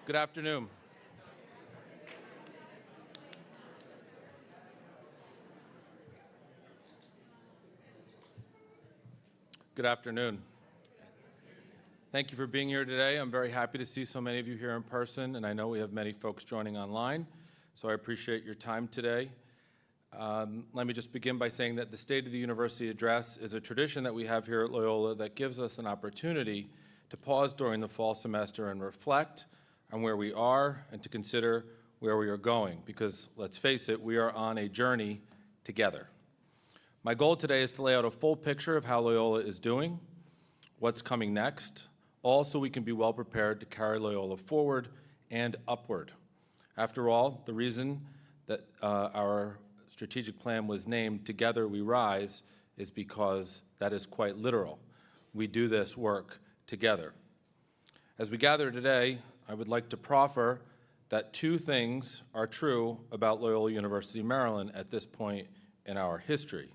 Good afternoon. Good afternoon. Thank you for being here today. I'm very happy to see so many of you here in person, and I know we have many folks joining online, so I appreciate your time today. Let me just begin by saying that the State of the University Address is a tradition that we have here at Loyola that gives us an opportunity to pause during the fall semester and reflect on where we are and to consider where we are going, because let's face it, we are on a journey together. My goal today is to lay out a full picture of how Loyola is doing, what's coming next, all so we can be well prepared to carry Loyola forward and upward. After all, the reason that our strategic plan was named Together We Rise is because that is quite literal. We do this work together. As we gather today, I would like to proffer that two things are true about Loyola University Maryland at this point in our history.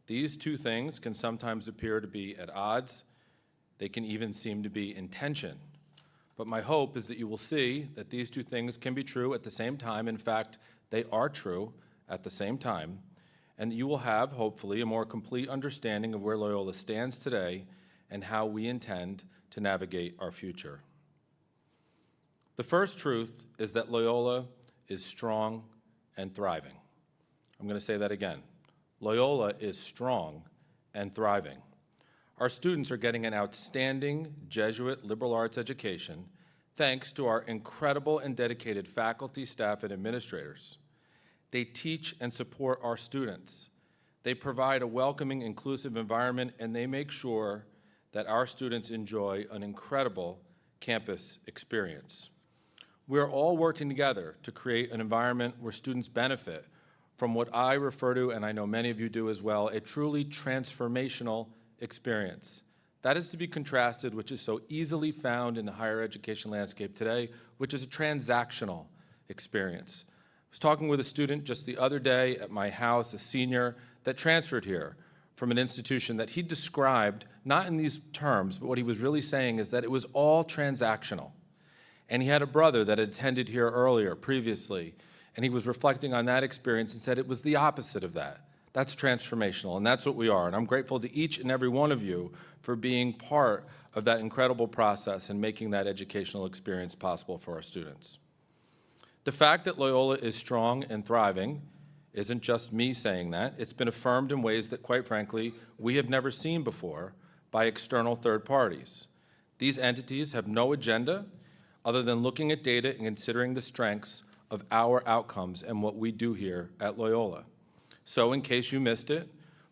These two things can sometimes appear to be at odds. They can even seem to be in tension. But my hope is that you will see that these two things can be true at the same time. In fact, they are true at the same time. And that you will have, hopefully, a more complete understanding of where Loyola stands today and how we intend to navigate our future. The first truth is that Loyola is strong and thriving. I'm going to say that again. Loyola is strong and thriving. Our students are getting an outstanding Jesuit liberal arts education thanks to our incredible and dedicated faculty, staff, and administrators. They teach and support our students. They provide a welcoming, inclusive environment, and they make sure that our students enjoy an incredible campus experience. We're all working together to create an environment where students benefit from what I refer to, and I know many of you do as well, a truly transformational experience. That is to be contrasted, which is so easily found in the higher education landscape today, which is a transactional experience. I was talking with a student just the other day at my house, a senior that transferred here from an institution that he described, not in these terms, but what he was really saying is that it was all transactional. And he had a brother that had attended here earlier, previously, and he was reflecting on that experience and said it was the opposite of that. That's transformational, and that's what we are. And I'm grateful to each and every one of you for being part of that incredible process and making that educational experience possible for our students. The fact that Loyola is strong and thriving isn't just me saying that. It's been affirmed in ways that, quite frankly, we have never seen before by external third parties. These entities have no agenda other than looking at data and considering the strengths of our outcomes and what we do here at Loyola. So in case you missed it,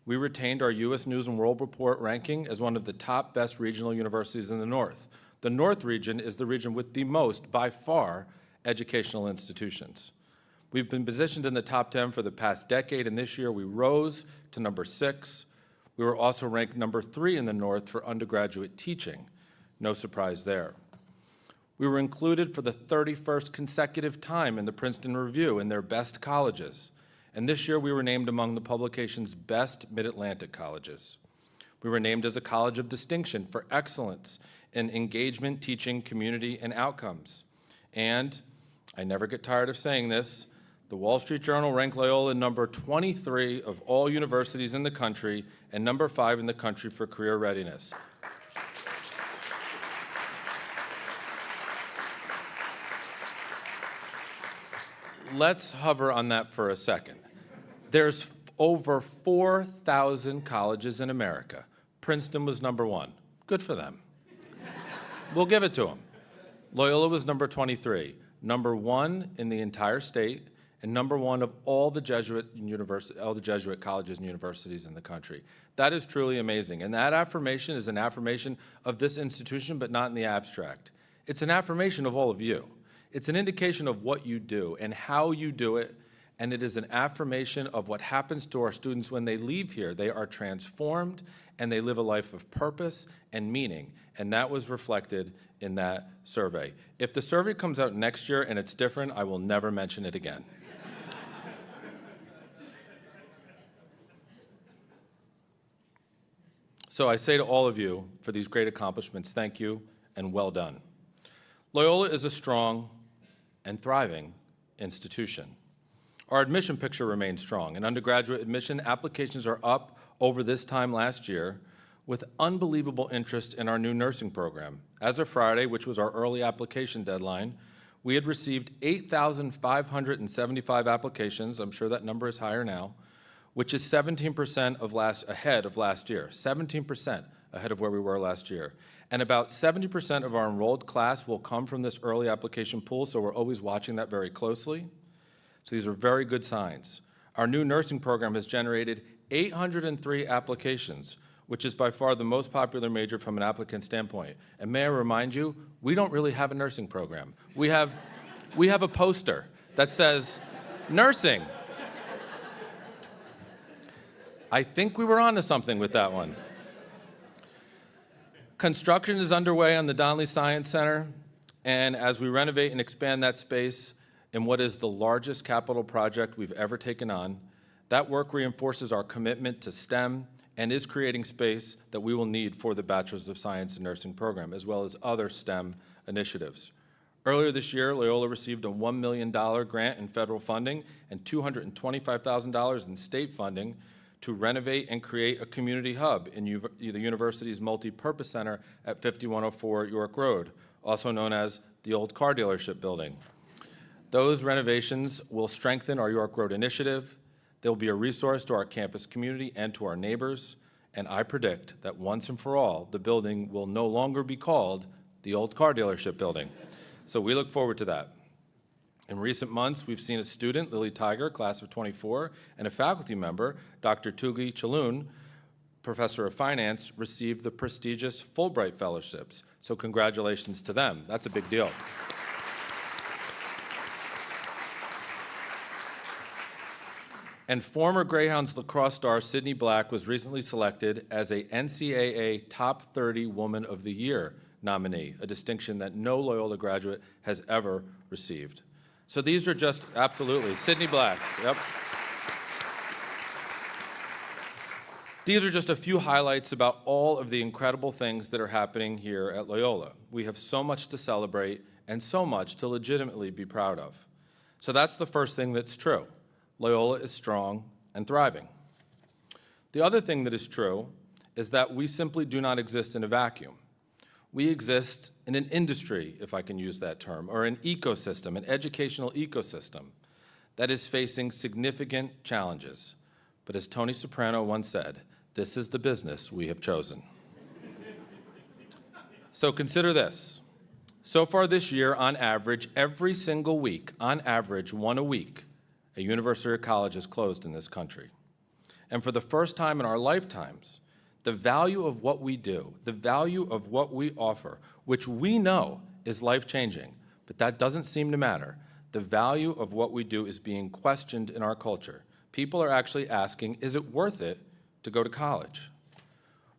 we retained our U.S. News & World Report ranking as one of the top best regional universities in the North. The North region is the region with the most, by far, educational institutions. We've been positioned in the top 10 for the past decade, and this year we rose to number 6. We were also ranked number 3 in the North for undergraduate teaching. No surprise there. We were included for the 31st consecutive time in the Princeton Review in their best colleges. And this year we were named among the publication's best Mid-Atlantic colleges. We were named as a college of distinction for excellence in engagement, teaching, community, and outcomes. And I never get tired of saying this, the Wall Street Journal ranked Loyola number 23 of all universities in the country and number 5 in the country for career readiness. Let's hover on that for a second. There's over 4,000 colleges in America. Princeton was number 1. Good for them. We'll give it to them. Loyola was number 23, number 1 in the entire state, and number 1 of all the Jesuit colleges and universities in the country. That is truly amazing. And that affirmation is an affirmation of this institution, but not in the abstract. It's an affirmation of all of you. It's an indication of what you do and how you do it, and it is an affirmation of what happens to our students when they leave here. They are transformed, and they live a life of purpose and meaning, and that was reflected in that survey. If the survey comes out next year and it's different, I will never mention it again. So I say to all of you, for these great accomplishments, thank you and well done. Loyola is a strong and thriving institution. Our admission picture remains strong. In undergraduate admission, applications are up over this time last year with unbelievable interest in our new nursing program. As of Friday, which was our early application deadline, we had received 8,575 applications. I'm sure that number is higher now, which is 17% ahead of last year, 17% ahead of where we were last year. And about 70% of our enrolled class will come from this early application pool, so we're always watching that very closely. So these are very good signs. Our new nursing program has generated 803 applications, which is by far the most popular major from an applicant standpoint. And may I remind you, we don't really have a nursing program. We have a poster that says, nursing. I think we were onto something with that one. Construction is underway on the Donnelly Science Center, and as we renovate and expand that space in what is the largest capital project we've ever taken on, that work reinforces our commitment to STEM and is creating space that we will need for the Bachelor's of Science in Nursing program, as well as other STEM initiatives. Earlier this year, Loyola received a $1 million grant in federal funding and $225,000 in state funding to renovate and create a community hub in the university's multi-purpose center at 5104 York Road, also known as the old car dealership building. Those renovations will strengthen our York Road initiative. They'll be a resource to our campus community and to our neighbors, and I predict that once and for all, the building will no longer be called the old car dealership building. So we look forward to that. In recent months, we've seen a student, Lily Tiger, class of 24, and a faculty member, Dr. Tugi Chaloon, professor of finance, receive the prestigious Fulbright fellowships. So congratulations to them. That's a big deal. And former Greyhounds lacrosse star Sydney Black was recently selected as a NCAA Top 30 Woman of the Year nominee, a distinction that no Loyola graduate has ever received. So these are just, absolutely, Sydney Black, yep. These are just a few highlights about all of the incredible things that are happening here at Loyola. We have so much to celebrate and so much to legitimately be proud of. So that's the first thing that's true. Loyola is strong and thriving. The other thing that is true is that we simply do not exist in a vacuum. We exist in an industry, if I can use that term, or an ecosystem, an educational ecosystem that is facing significant challenges. But as Tony Soprano once said, this is the business we have chosen. So consider this. So far this year, on average, every single week, on average, one a week, a university or college is closed in this country. And for the first time in our lifetimes, the value of what we do, the value of what we offer, which we know is life-changing, but that doesn't seem to matter. The value of what we do is being questioned in our culture. People are actually asking, is it worth it to go to college?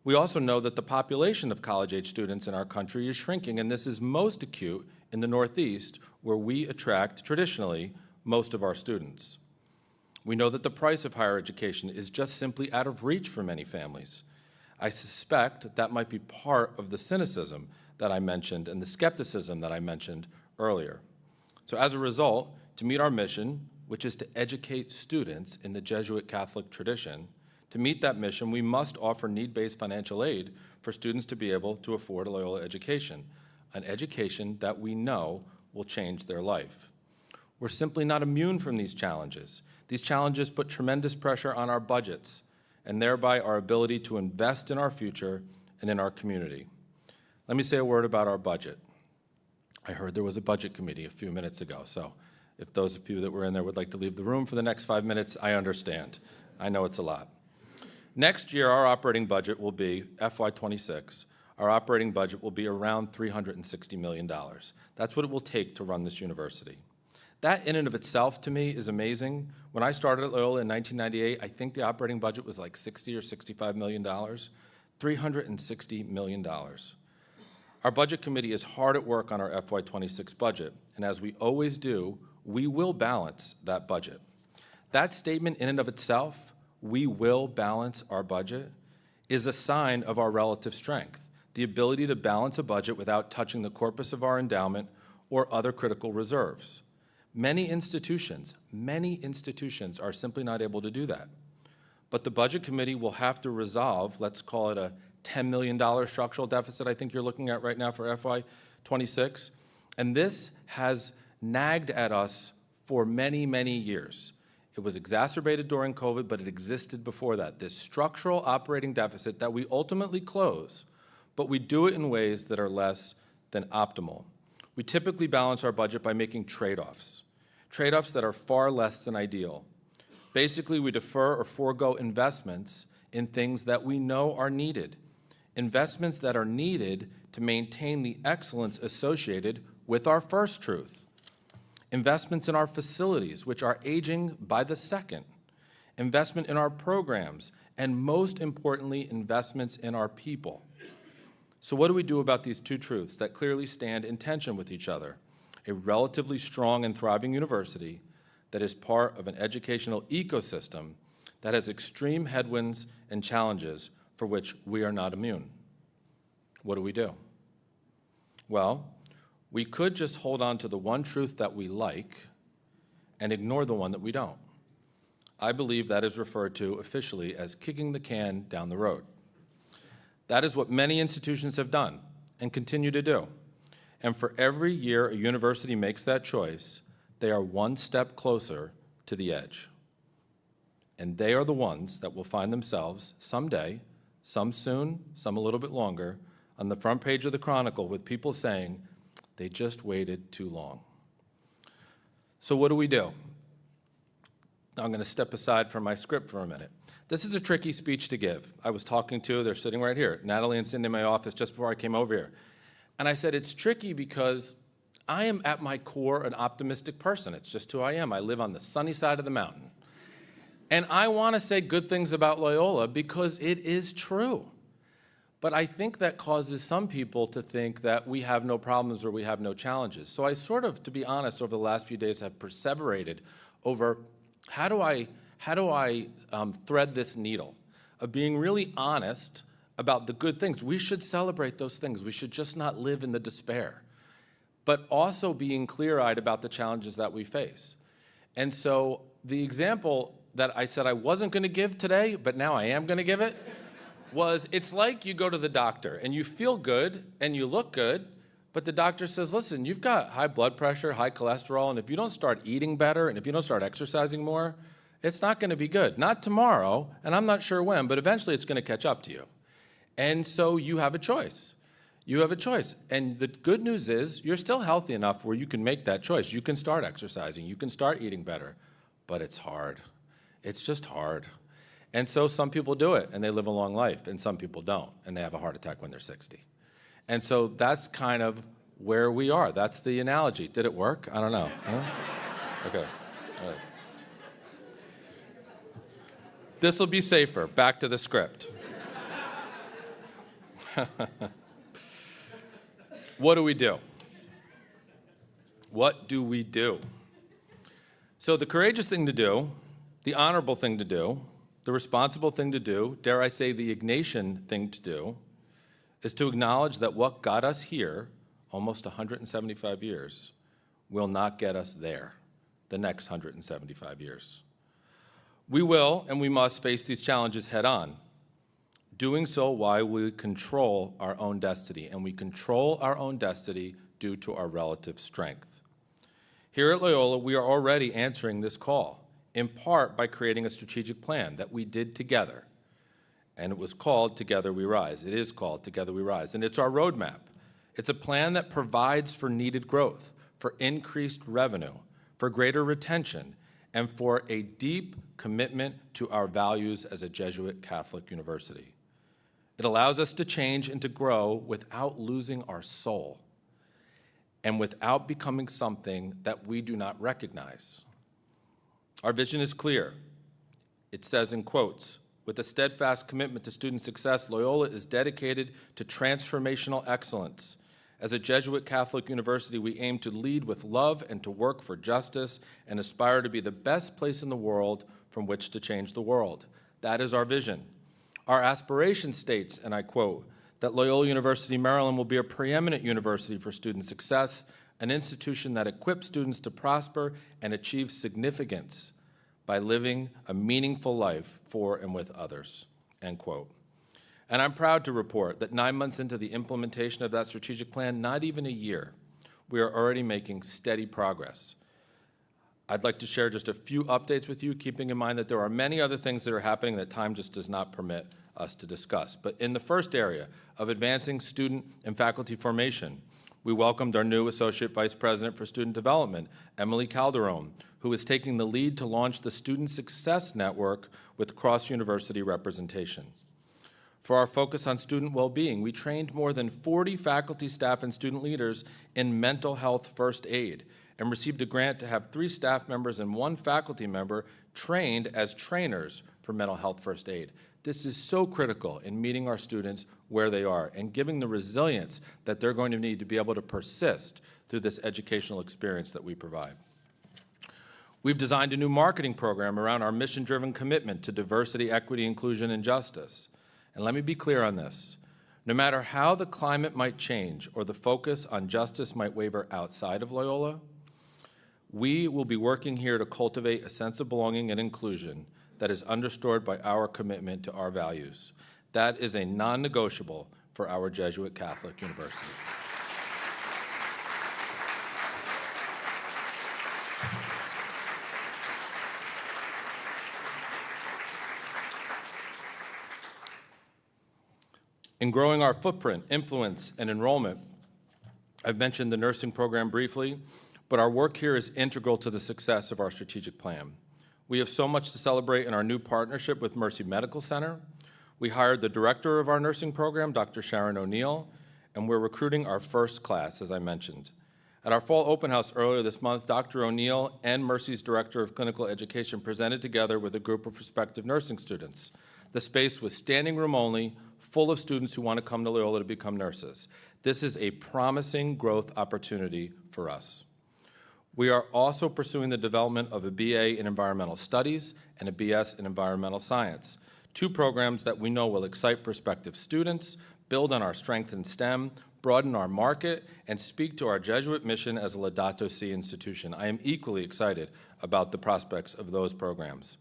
We also know that the population of college-age students in our country is shrinking, and this is most acute in the Northeast, where we attract, traditionally, most of our students. We know that the price of higher education is just simply out of reach for many families. I suspect that might be part of the cynicism that I mentioned and the skepticism that I mentioned earlier. So as a result, to meet our mission, which is to educate students in the Jesuit Catholic tradition, to meet that mission, we must offer need-based financial aid for students to be able to afford a Loyola education, an education that we know will change their life. We're simply not immune from these challenges. These challenges put tremendous pressure on our budgets, and thereby our ability to invest in our future and in our community. Let me say a word about our budget. I heard there was a budget committee a few minutes ago, so if those of you that were in there would like to leave the room for the next 5 minutes, I understand. I know it's a lot. Next year, our operating budget will be, FY26, our operating budget will be around $360 million. That's what it will take to run this university. That in and of itself, to me, is amazing. When I started at Loyola in 1998, I think the operating budget was like $60 or $65 million. $360 million. Our budget committee is hard at work on our FY26 budget, and as we always do, we will balance that budget. That statement in and of itself, we will balance our budget, is a sign of our relative strength, the ability to balance a budget without touching the corpus of our endowment or other critical reserves. Many institutions are simply not able to do that. But the Budget Committee will have to resolve, let's call it a $10 million structural deficit I think you're looking at right now for FY26. And this has nagged at us for many, many years. It was exacerbated during COVID, but it existed before that. This structural operating deficit that we ultimately close, but we do it in ways that are less than optimal. We typically balance our budget by making trade-offs that are far less than ideal. Basically, we defer or forego investments in things that we know are needed, investments that are needed to maintain the excellence associated with our first truth, investments in our facilities, which are aging by the second, investment in our programs, and most importantly, investments in our people. So what do we do about these two truths that clearly stand in tension with each other? A relatively strong and thriving university that is part of an educational ecosystem that has extreme headwinds and challenges for which we are not immune. What do we do? Well, we could just hold on to the one truth that we like and ignore the one that we don't. I believe that is referred to officially as kicking the can down the road. That is what many institutions have done and continue to do. And for every year a university makes that choice, they are one step closer to the edge. And they are the ones that will find themselves someday, some soon, some a little bit longer, on the front page of the Chronicle with people saying, they just waited too long. So what do we do? I'm going to step aside from my script for a minute. This is a tricky speech to give. I was talking to, they're sitting right here, Natalie and Cindy in my office just before I came over here. And I said, it's tricky because I am at my core an optimistic person. It's just who I am. I live on the sunny side of the mountain. And I want to say good things about Loyola because it is true. But I think that causes some people to think that we have no problems or we have no challenges. So I sort of, to be honest, over the last few days have perseverated over how do I thread this needle of being really honest about the good things. We should celebrate those things. We should just not live in the despair, but also being clear-eyed about the challenges that we face. And so the example that I said I wasn't going to give today, but now I am going to give it, was it's like you go to the doctor and you feel good and you look good, but the doctor says, listen, you've got high blood pressure, high cholesterol, and if you don't start eating better and if you don't start exercising more, it's not going to be good. Not tomorrow, and I'm not sure when, but eventually it's going to catch up to you. And so you have a choice. You have a choice. And the good news is you're still healthy enough where you can make that choice. You can start exercising. You can start eating better. But it's hard. It's just hard. And so some people do it, and they live a long life, and some people don't, and they have a heart attack when they're 60. And so that's kind of where we are. That's the analogy. Did it work? I don't know. Huh? Okay. All right. This will be safer. Back to the script. What do we do? What do we do? So the courageous thing to do, the honorable thing to do, the responsible thing to do, dare I say the Ignatian thing to do, is to acknowledge that what got us here, almost 175 years, will not get us there the next 175 years. We will and we must face these challenges head on, doing so while we control our own destiny, and we control our own destiny due to our relative strength. Here at Loyola, we are already answering this call, in part by creating a strategic plan that we did together. And it was called Together We Rise. It is called Together We Rise. And it's our roadmap. It's a plan that provides for needed growth, for increased revenue, for greater retention, and for a deep commitment to our values as a Jesuit Catholic university. It allows us to change and to grow without losing our soul and without becoming something that we do not recognize. Our vision is clear. It says in quotes, with a steadfast commitment to student success, Loyola is dedicated to transformational excellence. As a Jesuit Catholic university, we aim to lead with love and to work for justice and aspire to be the best place in the world from which to change the world. That is our vision. Our aspiration states, and I quote, that Loyola University Maryland will be a preeminent university for student success, an institution that equips students to prosper and achieve significance by living a meaningful life for and with others, end quote. And I'm proud to report that 9 months into the implementation of that strategic plan, not even a year, we are already making steady progress. I'd like to share just a few updates with you, keeping in mind that there are many other things that are happening that time just does not permit us to discuss. But in the first area of advancing student and faculty formation, we welcomed our new Associate Vice President for Student Development, Emily Calderon, who is taking the lead to launch the Student Success Network with cross-university representation. For our focus on student well-being, we trained more than 40 faculty, staff, and student leaders in mental health first aid and received a grant to have 3 staff members and 1 faculty member trained as trainers for mental health first aid. This is so critical in meeting our students where they are and giving the resilience that they're going to need to be able to persist through this educational experience that we provide. We've designed a new marketing program around our mission-driven commitment to diversity, equity, inclusion, and justice. And let me be clear on this. No matter how the climate might change or the focus on justice might waver outside of Loyola, we will be working here to cultivate a sense of belonging and inclusion that is underscored by our commitment to our values. That is a non-negotiable for our Jesuit Catholic University. In growing our footprint, influence, and enrollment, I've mentioned the nursing program briefly, but our work here is integral to the success of our strategic plan. We have so much to celebrate in our new partnership with Mercy Medical Center. We hired the director of our nursing program, Dr. Sharon O'Neill, and we're recruiting our first class, as I mentioned. At our fall open house earlier this month, Dr. O'Neill and Mercy's director of clinical education presented together with a group of prospective nursing students. The space was standing room only, full of students who want to come to Loyola to become nurses. This is a promising growth opportunity for us. We are also pursuing the development of a BA in Environmental Studies and a BS in Environmental Science, 2 programs that we know will excite prospective students, build on our strength in STEM, broaden our market, and speak to our Jesuit mission as a Laudato Si institution. I am equally excited about the prospects of those programs.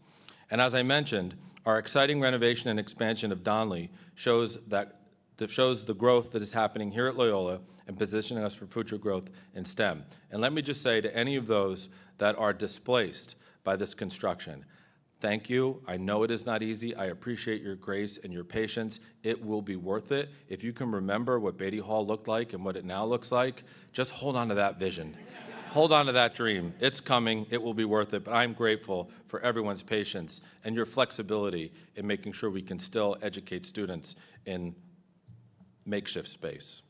And as I mentioned, our exciting renovation and expansion of Donley shows the growth that is happening here at Loyola and positioning us for future growth in STEM. And let me just say to any of those that are displaced by this construction, thank you. I know it is not easy. I appreciate your grace and your patience. It will be worth it. If you can remember what Beatty Hall looked like and what it now looks like, just hold on to that vision. Hold on to that dream. It's coming. It will be worth it. But I'm grateful for everyone's patience and your flexibility in making sure we can still educate students in makeshift space.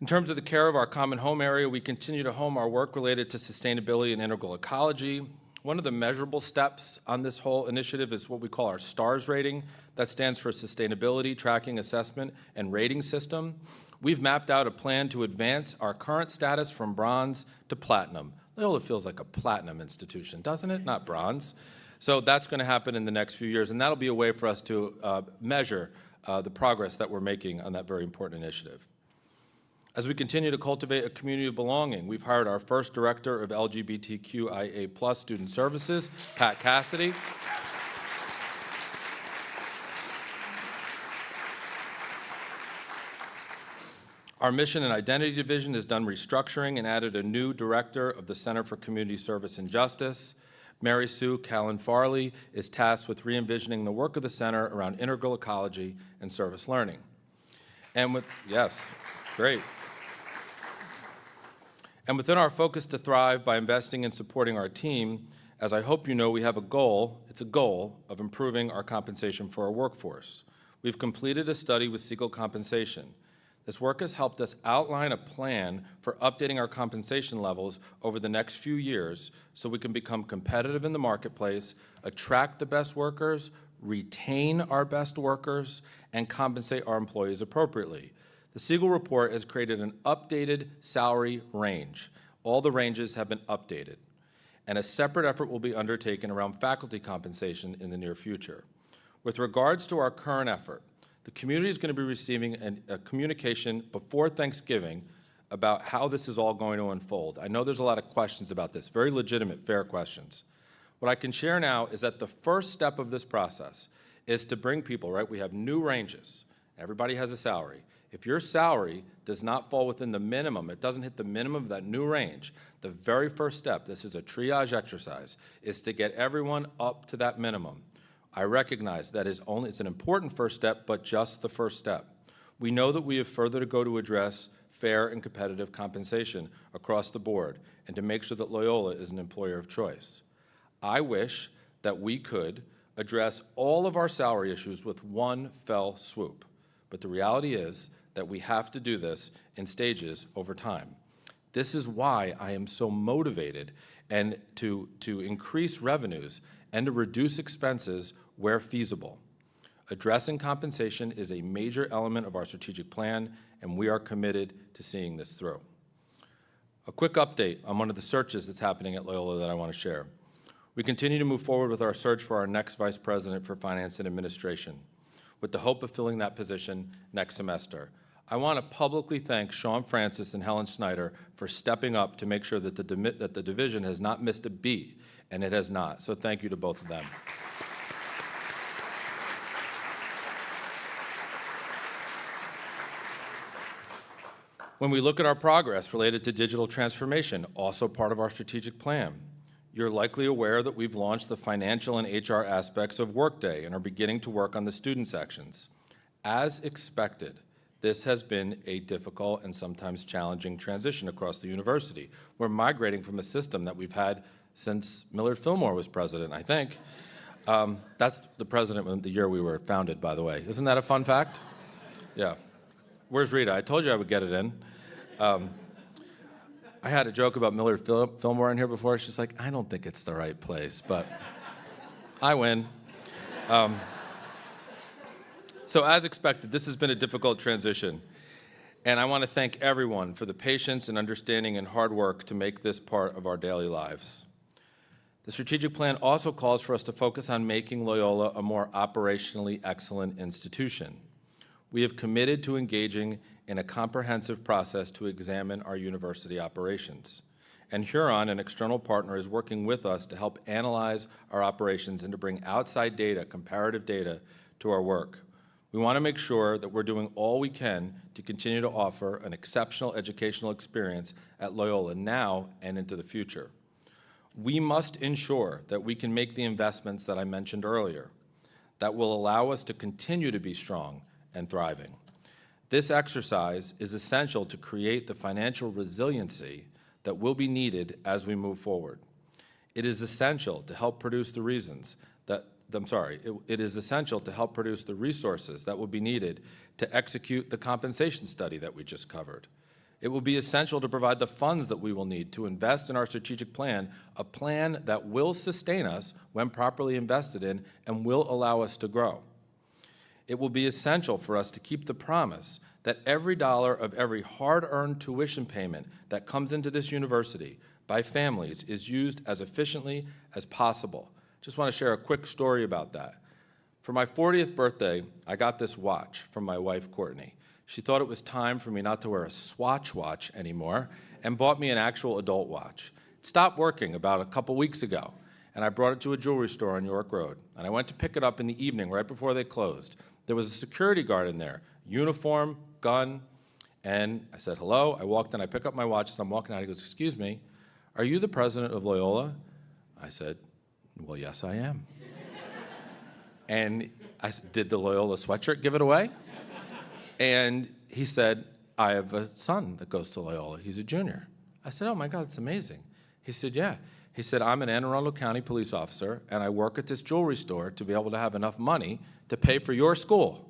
In terms of the care of our common home area, we continue to home our work related to sustainability and integral ecology. One of the measurable steps on this whole initiative is what we call our STARS rating. That stands for Sustainability Tracking Assessment and Rating System. We've mapped out a plan to advance our current status from bronze to platinum. Loyola feels like a platinum institution, doesn't it? Not bronze. So that's going to happen in the next few years, and that'll be a way for us to measure the progress that we're making on that very important initiative. As we continue to cultivate a community of belonging, we've hired our first director of LGBTQIA+ student services, Pat Cassidy. Our Mission and Identity Division has done restructuring and added a new director of the Center for Community Service and Justice. Mary Sue Callan Farley is tasked with re-envisioning the work of the center around integral ecology and service learning. And yes, great. And within our focus to thrive by investing and supporting our team, as I hope you know, we have a goal, it's a goal of improving our compensation for our workforce. We've completed a study with Siegel Compensation. This work has helped us outline a plan for updating our compensation levels over the next few years so we can become competitive in the marketplace, attract the best workers, retain our best workers, and compensate our employees appropriately. The Siegel report has created an updated salary range. All the ranges have been updated, and a separate effort will be undertaken around faculty compensation in the near future. With regards to our current effort, the community is going to be receiving a communication before Thanksgiving about how this is all going to unfold. I know there's a lot of questions about this, very legitimate, fair questions. What I can share now is that the first step of this process is to bring people, right? We have new ranges. Everybody has a salary. If your salary does not fall within the minimum, it doesn't hit the minimum of that new range, the very first step, this is a triage exercise, is to get everyone up to that minimum. I recognize that it's an important first step, but just the first step. We know that we have further to go to address fair and competitive compensation across the board and to make sure that Loyola is an employer of choice. I wish that we could address all of our salary issues with one fell swoop, but the reality is that we have to do this in stages over time. This is why I am so motivated and to increase revenues and to reduce expenses where feasible. Addressing compensation is a major element of our strategic plan, and we are committed to seeing this through. A quick update on one of the searches that's happening at Loyola that I want to share. We continue to move forward with our search for our next Vice President for Finance and Administration, with the hope of filling that position next semester. I want to publicly thank Sean Francis and Helen Schneider for stepping up to make sure that the division has not missed a beat, and it has not. So thank you to both of them. When we look at our progress related to digital transformation, also part of our strategic plan, you're likely aware that we've launched the financial and HR aspects of Workday and are beginning to work on the student sections. As expected, this has been a difficult and sometimes challenging transition across the university. We're migrating from a system that we've had since Millard Fillmore was president, I think. That's the president the year we were founded, by the way. Isn't that a fun fact? Yeah. Where's Rita? I told you I would get it in. I had a joke about Millard Fillmore in here before. She's like, I don't think it's the right place, but I win. So as expected, this has been a difficult transition, and I want to thank everyone for the patience and understanding and hard work to make this part of our daily lives. The strategic plan also calls for us to focus on making Loyola a more operationally excellent institution. We have committed to engaging in a comprehensive process to examine our university operations. And Huron, an external partner, is working with us to help analyze our operations and to bring outside data, comparative data, to our work. We want to make sure that we're doing all we can to continue to offer an exceptional educational experience at Loyola now and into the future. We must ensure that we can make the investments that I mentioned earlier that will allow us to continue to be strong and thriving. This exercise is essential to create the financial resiliency that will be needed as we move forward. It is essential to help produce the it is essential to help produce the resources that will be needed to execute the compensation study that we just covered. It will be essential to provide the funds that we will need to invest in our strategic plan, a plan that will sustain us when properly invested in and will allow us to grow. It will be essential for us to keep the promise that every dollar of every hard-earned tuition payment that comes into this university by families is used as efficiently as possible. Just want to share a quick story about that. For my 40th birthday, I got this watch from my wife, Courtney. She thought it was time for me not to wear a Swatch watch anymore and bought me an actual adult watch. It stopped working about a couple weeks ago, and I brought it to a jewelry store on York Road. And I went to pick it up in the evening right before they closed. There was a security guard in there, uniform, gun, and I said, hello. I walked in, I pick up my watch. As I'm walking out, he goes, excuse me, are you the president of Loyola? I said, well, yes, I am. And I said, did the Loyola sweatshirt give it away? And he said, I have a son that goes to Loyola. He's a junior. I said, oh my God, that's amazing. He said, yeah. He said, I'm an Anne Arundel County police officer, and I work at this jewelry store to be able to have enough money to pay for your school.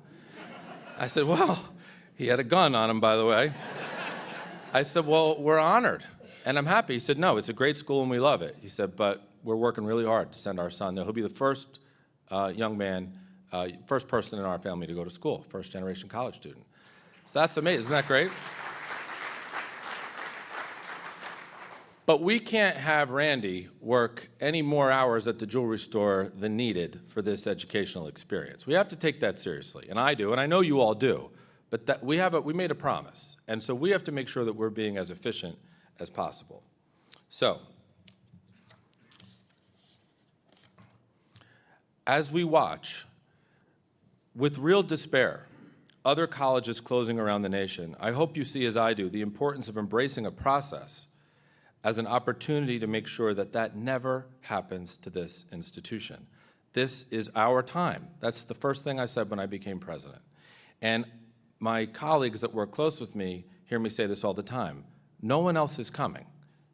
I said, well, he had a gun on him, by the way. I said, well, we're honored, and I'm happy. He said, no, it's a great school, and we love it. He said, but we're working really hard to send our son there. He'll be the first young man, first person in our family to go to school, first-generation college student. So that's amazing. Isn't that great? But we can't have Randy work any more hours at the jewelry store than needed for this educational experience. We have to take that seriously, and I do, and I know you all do. But that we made a promise, and so we have to make sure that we're being as efficient as possible. So, as we watch, with real despair, other colleges closing around the nation, I hope you see, as I do, the importance of embracing a process as an opportunity to make sure that that never happens to this institution. This is our time. That's the first thing I said when I became president. And my colleagues that work close with me hear me say this all the time. No one else is coming.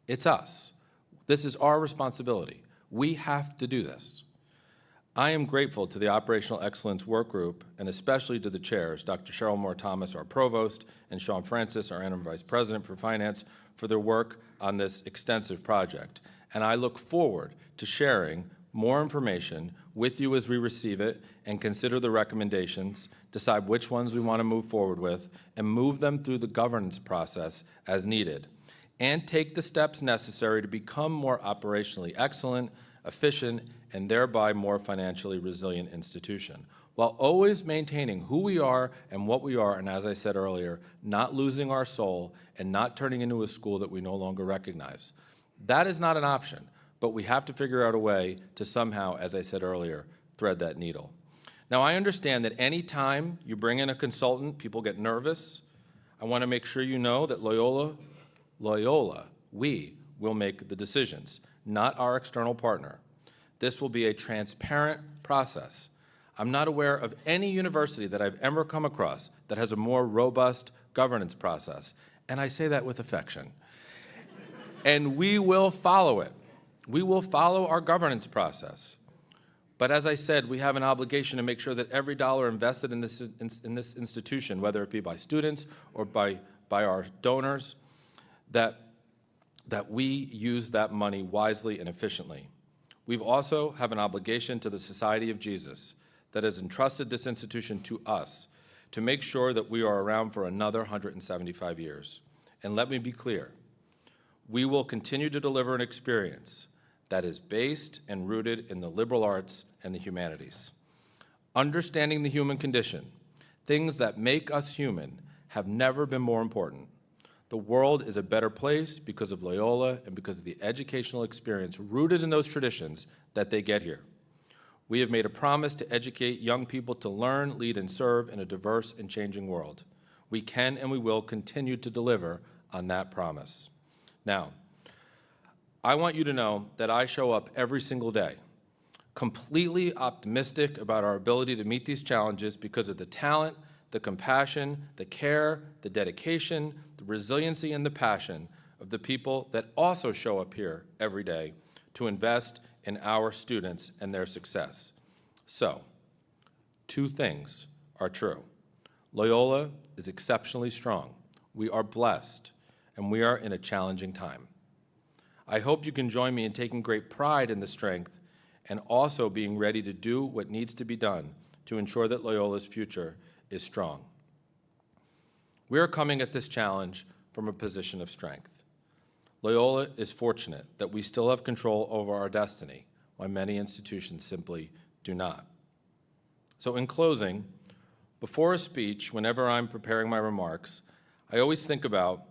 It's us. This is our responsibility. We have to do this. I am grateful to the Operational Excellence Work Group, and especially to the chairs, Dr. Cheryl Moore Thomas, our provost, and Sean Francis, our interim vice president for finance, for their work on this extensive project. And I look forward to sharing more information with you as we receive it and consider the recommendations, decide which ones we want to move forward with, and move them through the governance process as needed, and take the steps necessary to become more operationally excellent, efficient, and thereby more financially resilient institution, while always maintaining who we are and what we are, and as I said earlier, not losing our soul and not turning into a school that we no longer recognize. That is not an option, but we have to figure out a way to somehow, as I said earlier, thread that needle. Now, I understand that any time you bring in a consultant, people get nervous. I want to make sure you know that Loyola, we will make the decisions, not our external partner. This will be a transparent process. I'm not aware of any university that I've ever come across that has a more robust governance process, and I say that with affection. And we will follow it. We will follow our governance process. But as I said, we have an obligation to make sure that every dollar invested in this institution, whether it be by students or by our donors, that we use that money wisely and efficiently. We also have an obligation to the Society of Jesus that has entrusted this institution to us to make sure that we are around for another 175 years. And let me be clear, we will continue to deliver an experience that is based and rooted in the liberal arts and the humanities. Understanding the human condition, things that make us human, have never been more important. The world is a better place because of Loyola and because of the educational experience rooted in those traditions that they get here. We have made a promise to educate young people to learn, lead, and serve in a diverse and changing world. We can and we will continue to deliver on that promise. Now, I want you to know that I show up every single day, completely optimistic about our ability to meet these challenges because of the talent, the compassion, the care, the dedication, the resiliency, and the passion of the people that also show up here every day to invest in our students and their success. So, two things are true. Loyola is exceptionally strong. We are blessed, and we are in a challenging time. I hope you can join me in taking great pride in the strength and also being ready to do what needs to be done to ensure that Loyola's future is strong. We are coming at this challenge from a position of strength. Loyola is fortunate that we still have control over our destiny, while many institutions simply do not. So in closing, before a speech, whenever I'm preparing my remarks, I always think about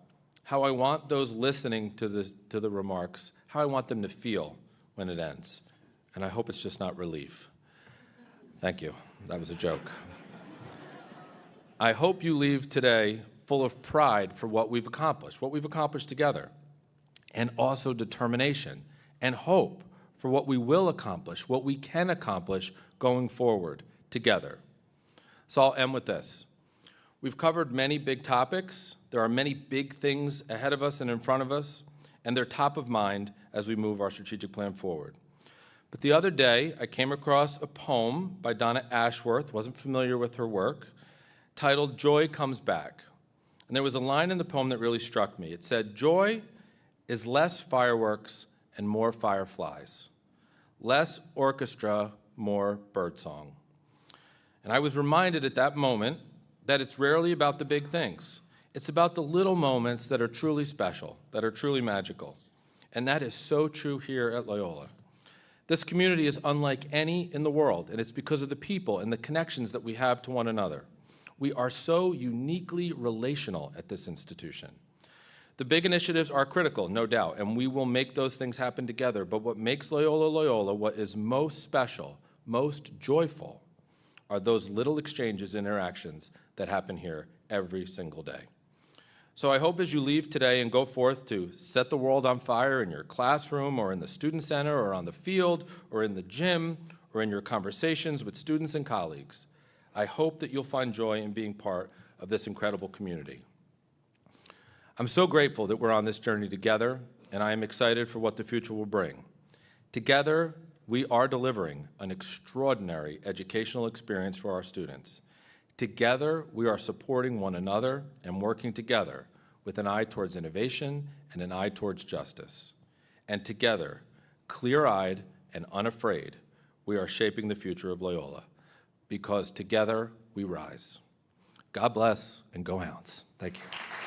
how I want those listening to the remarks, how I want them to feel when it ends. And I hope it's just not relief. Thank you. That was a joke. I hope you leave today full of pride for what we've accomplished together, and also determination and hope for what we will accomplish, what we can accomplish going forward together. So I'll end with this. We've covered many big topics. There are many big things ahead of us and in front of us, and they're top of mind as we move our strategic plan forward. But the other day, I came across a poem by Donna Ashworth, wasn't familiar with her work, titled Joy Comes Back. And there was a line in the poem that really struck me. It said, "Joy is less fireworks and more fireflies, less orchestra, more birdsong." And I was reminded at that moment that it's rarely about the big things. It's about the little moments that are truly special, that are truly magical. And that is so true here at Loyola. This community is unlike any in the world, and it's because of the people and the connections that we have to one another. We are so uniquely relational at this institution. The big initiatives are critical, no doubt, and we will make those things happen together. But what makes Loyola, what is most special, most joyful, are those little exchanges and interactions that happen here every single day. So I hope as you leave today and go forth to set the world on fire in your classroom or in the student center or on the field or in the gym or in your conversations with students and colleagues, I hope that you'll find joy in being part of this incredible community. I'm so grateful that we're on this journey together, and I am excited for what the future will bring. Together, we are delivering an extraordinary educational experience for our students. Together, we are supporting one another and working together with an eye towards innovation and an eye towards justice. And together, clear-eyed and unafraid, we are shaping the future of Loyola, because together we rise. God bless, and go Hounds. Thank you.